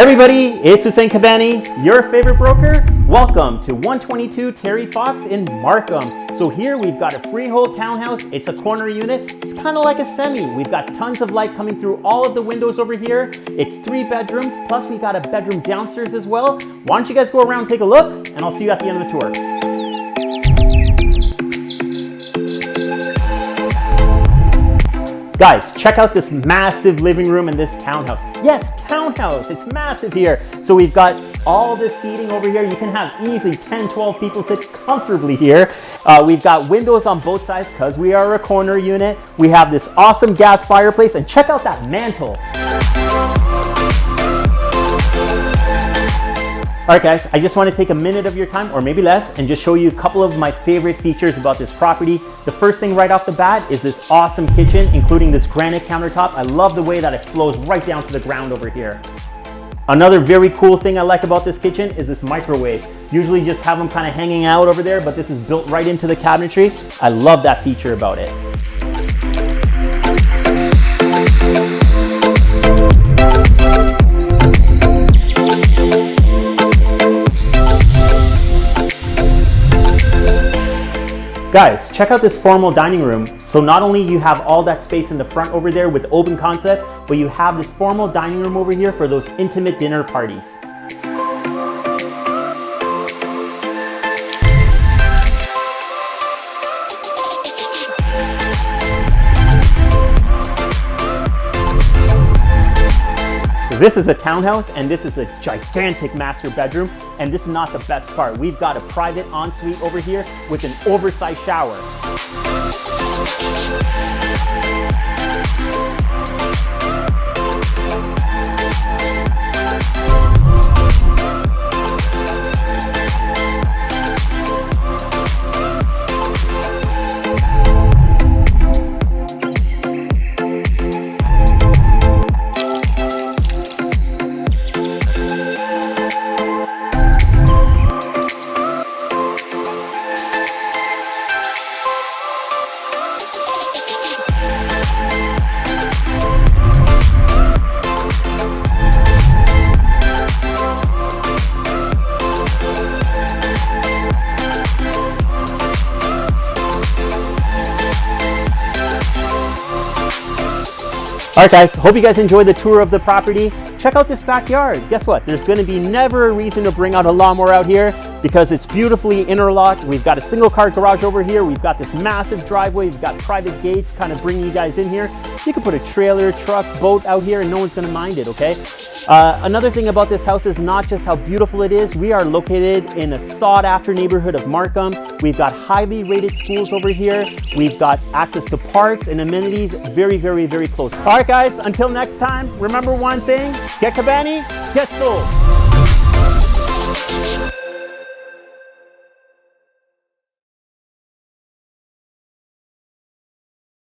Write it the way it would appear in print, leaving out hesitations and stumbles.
Hi everybody, it's Hussein Kabani, your favorite broker. Welcome to 122 Terry Fox in Markham. So here we've got a freehold townhouse. It's a corner unit. It's kind of like a semi. We've got tons of light coming through all of the windows over here. It's 3 bedrooms, plus we got a bedroom downstairs as well. Why don't you guys go around and take a look, and I'll see you at the end of the tour. Guys, check out this massive living room in this townhouse. Yes, townhouse, it's massive here. So we've got all this seating over here. You can have easily 10, 12 people sit comfortably here. We've got windows on both sides because we are a corner unit. We have this awesome gas fireplace, and check out that mantle. All right guys, I just want to take a minute of your time, or maybe less, and just show you a couple of my favorite features about this property. The first thing right off the bat is this awesome kitchen, including this granite countertop. I love the way that it flows right down to the ground over here. Another very cool thing I like about this kitchen is this microwave. Usually just have them kind of hanging out over there, but this is built right into the cabinetry. I love that feature about it. Guys, check out this formal dining room. So not only you have all that space in the front over there with open concept, but you have this formal dining room over here for those intimate dinner parties. This is a townhouse, and this is a gigantic master bedroom, and this is not the best part. We've got a private ensuite over here with an oversized shower. All right guys, hope you guys enjoyed the tour of the property. Check out this backyard. Guess what? There's gonna be never a reason to bring out a lawnmower out here because it's beautifully interlocked. We've got a single car garage over here. We've got this massive driveway. We've got private gates kind of bringing you guys in here. You can put a trailer, truck, boat out here and no one's gonna mind it, okay? Another thing about this house is not just how beautiful it is. We are located in a sought after neighborhood of Markham. We've got highly rated schools over here. We've got access to parks and amenities very, very, very close. All right guys, until next time, remember one thing, get Kabani, get sold.